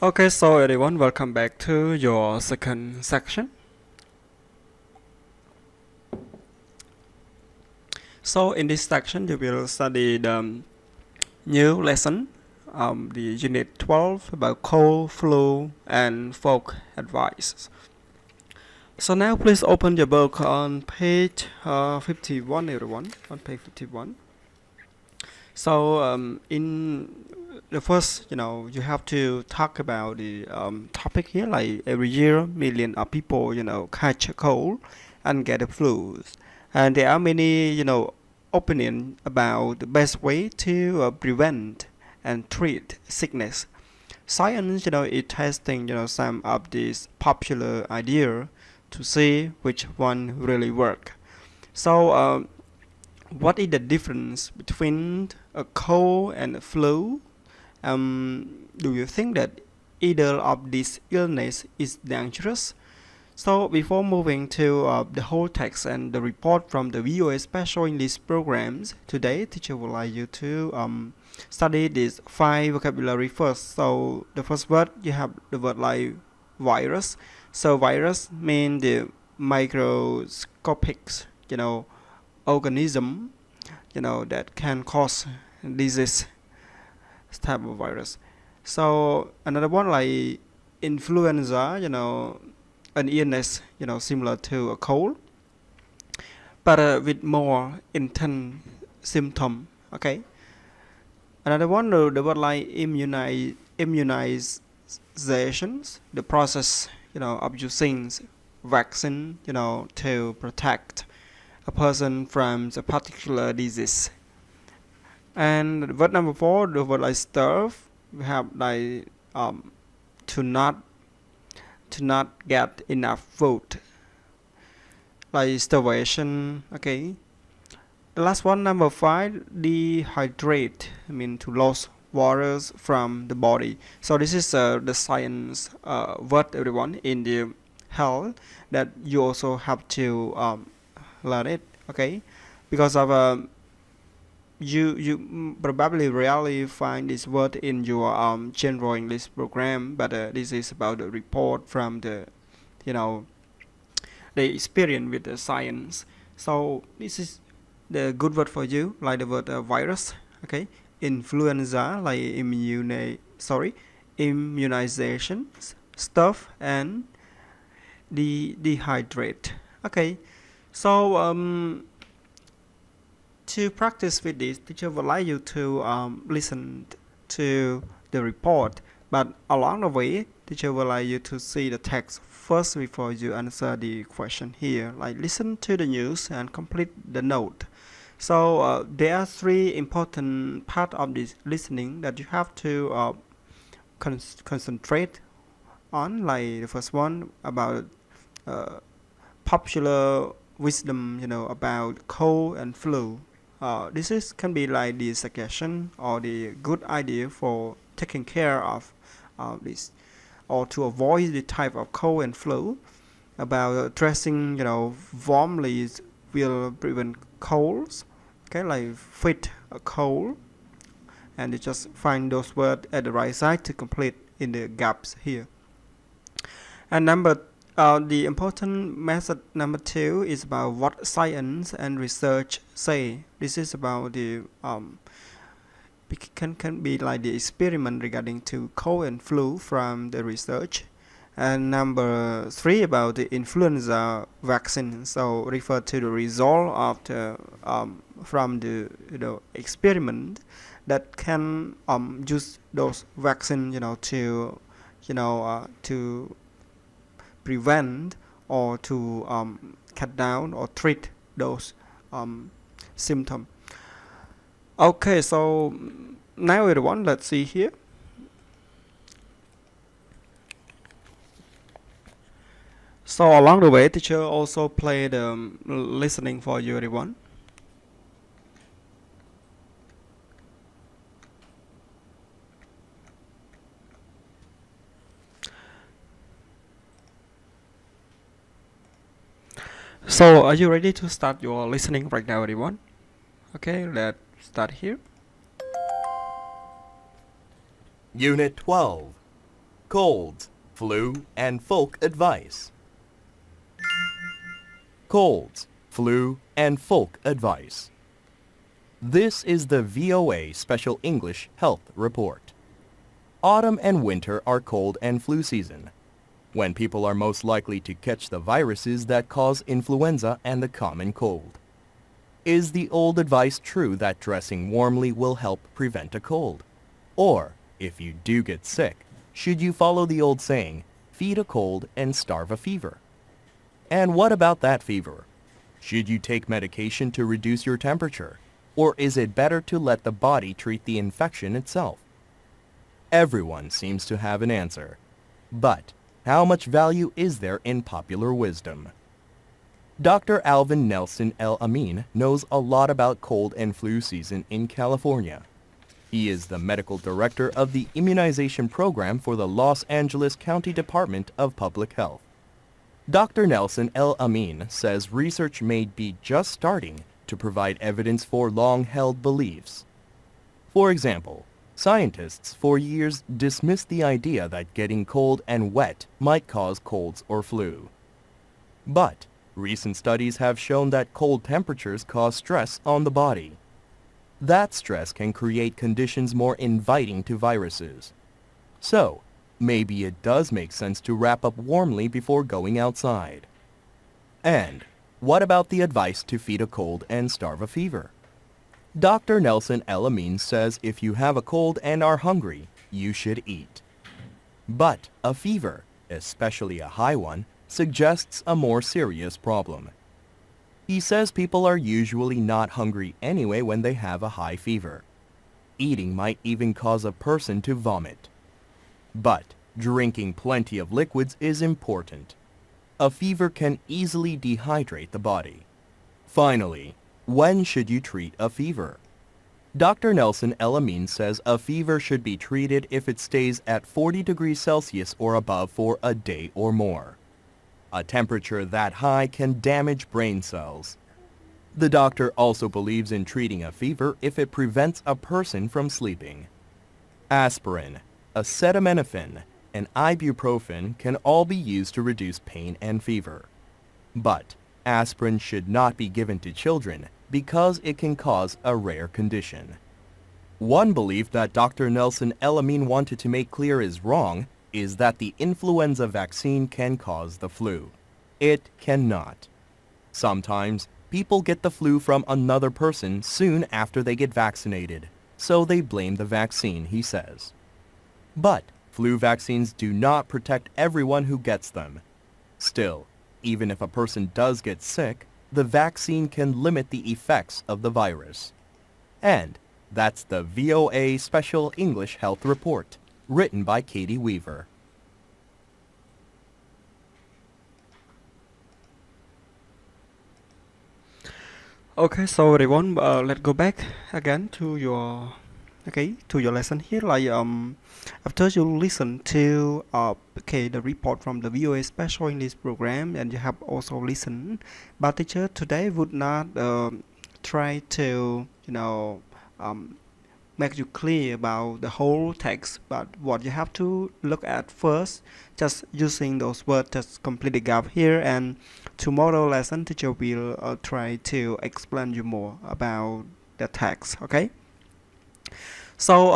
Okay, so everyone, welcome back to your second section. So in this section, you will study the new lesson, the unit 12 about cold, flu, and folk advice. So now please open your book on page 51, everyone, on page 51. So in the first, you have to talk about the topic here. Like every year, millions of people, catch a cold and get the flu, and there are many, opinion about the best way to prevent and treat sickness. Science, is testing, some of these popular idea to see which one really work. So what is the difference between a cold and a flu? Do you think that either of these illness is dangerous? So before moving to the whole text and the report from the VOA special English programs, today teacher would like you to study these 5 vocabulary first. So the first word, you have the word like virus. So virus means the microscopic, organism, that can cause disease type of virus. So another one like influenza, an illness, similar to a cold, but with more intense symptom. Okay. Another one, the word like immunizations, the process, of using vaccine, to protect a person from a particular disease. And word number 4, the word like starve, we have like to not get enough food, like starvation. Okay. The last one, number 5, dehydrate, I mean to lose waters from the body. So this is the science word, everyone, in the health that you also have to learn it. Okay, because of you probably rarely find this word in your general English program, but this is about the report from the, you know the experience with the science. So this is the good word for you, like the word virus. Okay, influenza, like immunization stuff, and dehydrate. Okay, so to practice with this, teacher would like you to listen to the report, but along the way, teacher would like you to see the text first before you answer the question here. Like listen to the news and complete the note. So there are 3 important part of this listening that you have to concentrate on. Like the first one about uh, popular wisdom, about cold and flu. This is can be like the suggestion or the good idea for taking care of this, or to avoid the type of cold and flu. About dressing, warmly will prevent colds. Okay, like fit a cold, and you just find those words at the right side to complete in the gaps here. And the important method number 2 is about what science and research say. This is about the can be like the experiment regarding to cold and flu from the research. And number 3 about the influenza vaccine. So refer to the result of the from the experiment that can use those vaccine, to prevent or to cut down or treat those symptoms. Okay, so now everyone, let's see here. So along the way, teacher also played listening for you, everyone. So are you ready to start your listening right now, everyone? Okay, let's start here. Unit 12, Colds, flu, and folk advice. Colds, flu, and folk advice. This is the VOA Special English Health Report. Autumn and winter are cold and flu season, when people are most likely to catch the viruses that cause influenza and the common cold. Is the old advice true that dressing warmly will help prevent a cold? Or, if you do get sick, should you follow the old saying, feed a cold and starve a fever? And what about that fever? Should you take medication to reduce your temperature? Or is it better to let the body treat the infection itself? Everyone seems to have an answer. But how much value is there in popular wisdom? Dr. Alvin Nelson El Amin knows a lot about cold and flu season in California. He is the medical director of the immunization program for the Los Angeles County Department of Public Health. Dr. Nelson El Amin says research may be just starting to provide evidence for long-held beliefs. For example, scientists for years dismissed the idea that getting cold and wet might cause colds or flu. But recent studies have shown that cold temperatures cause stress on the body. That stress can create conditions more inviting to viruses. So, maybe it does make sense to wrap up warmly before going outside. And what about the advice to feed a cold and starve a fever? Dr. Nelson El Amin says if you have a cold and are hungry, you should eat. But a fever, especially a high one, suggests a more serious problem. He says people are usually not hungry anyway when they have a high fever. Eating might even cause a person to vomit. But drinking plenty of liquids is important. A fever can easily dehydrate the body. Finally, when should you treat a fever? Dr. Nelson El Amin says a fever should be treated if it stays at 40 degrees Celsius or above for a day or more. A temperature that high can damage brain cells. The doctor also believes in treating a fever if it prevents a person from sleeping. Aspirin, acetaminophen, and ibuprofen can all be used to reduce pain and fever. But aspirin should not be given to children because it can cause a rare condition. One belief that Dr. Nelson El Amin wanted to make clear is wrong is that the influenza vaccine can cause the flu. It cannot. Sometimes people get the flu from another person soon after they get vaccinated, so they blame the vaccine, he says. But flu vaccines do not protect everyone who gets them. Still, even if a person does get sick, the vaccine can limit the effects of the virus. And that's the VOA Special English Health Report, written by Katie Weaver. Okay, so everyone, let's go back again to your lesson here. After you listen to the report from the VOA Special English program, and you have also listened, but teacher today would not try to make you clear about the whole text, but what you have to look at first, just using those words, just complete the gap here, and tomorrow lesson teacher will try to explain you more about the text. Okay. So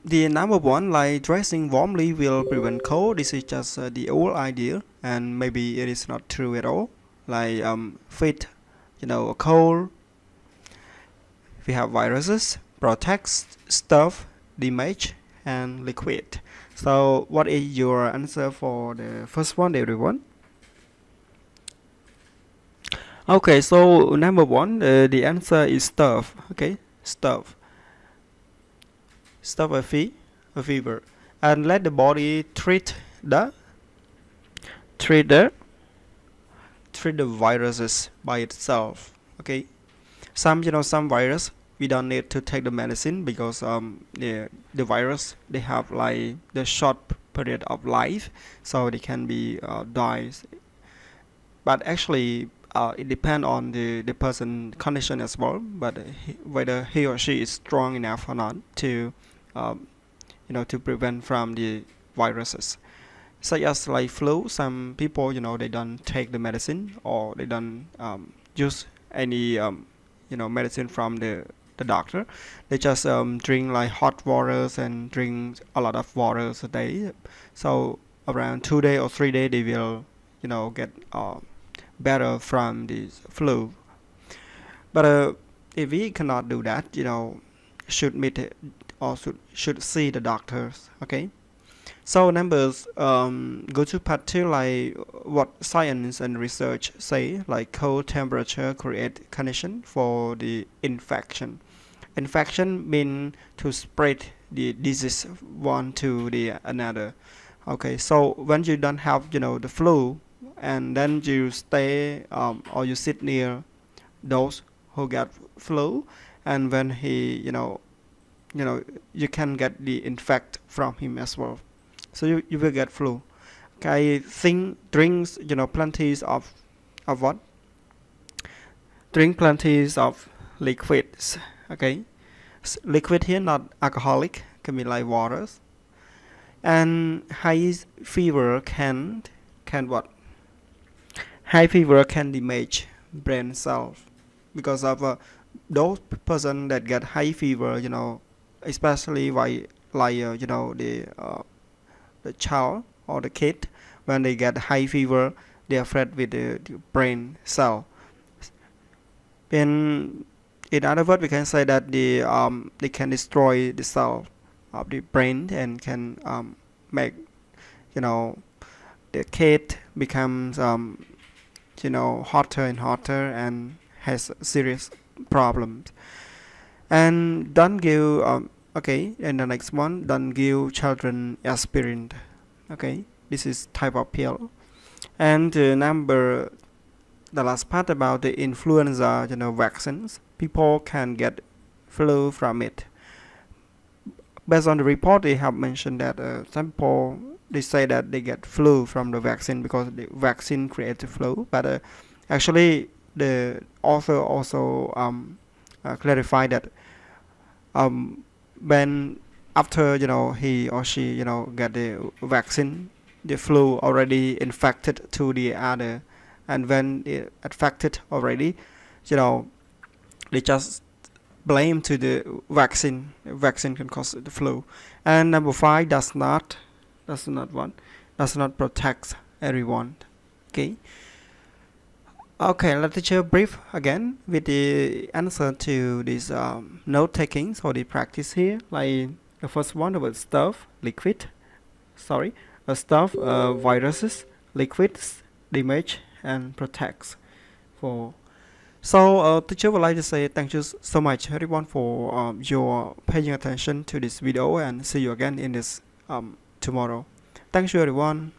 the number one, like dressing warmly will prevent cold. This is just the old idea, and maybe it is not true at all. Like feed, a cold. We have viruses, protects, stuff, damage, and liquid. So what is your answer for the first one, everyone? Okay, so number one, the answer is stuff. Okay, stuff a fever, and let the body treat the viruses by itself. Okay, some virus we don't need to take the medicine because the virus, they have like the short period of life, so they can be dies. But actually it depends on the person condition as well, but whether he or she is strong enough or not to to prevent from the viruses, such as like flu. Some people, they don't take the medicine, or they don't use any medicine from the doctor. They just drink like hot waters and drink a lot of waters a day. So around 2 days or 3 days, they will get better from this flu. But if we cannot do that, should meet or should see the doctors. Okay. So numbers, go to part 2, like what science and research say, like cold temperature create condition for the infection. Infection mean to spread the disease one to the another. Okay, so when you don't have the flu, and then you stay or you sit near those who get flu, and when he you can get the infect from him as well, so you will get flu. Okay, think drinks plenty of what drink plenty of liquids. Okay, liquid here, not alcoholic, can be like waters. And high fever can what high fever can damage brain cells, because of those person that get high fever, especially like the child or the kid, when they get high fever, they are afraid with the brain cell. In other words, we can say that they can destroy the cell of the brain, and can make the kid becomes hotter and hotter, and has serious problems. And don't give okay, and the next one, don't give children aspirin. Okay, this is type of pill. And the last part about the influenza vaccines, people can get flu from it. Based on the report, they have mentioned that some people, they say that they get flu from the vaccine because the vaccine creates the flu. But actually, the author also clarified that when after he or she get the vaccine, the flu already infected to the other, and when it affected already, they just blame to the vaccine. Vaccine can cause the flu. And number 5, does not protect everyone. Okay. Okay, let us teacher brief again with the answer to this note taking for the practice here. Like the first one about stuff, liquid, stuff, viruses, liquids, damage, and protects. So teacher would like to say thank you so much everyone for your paying attention to this video, and see you again in this tomorrow. Thank you everyone.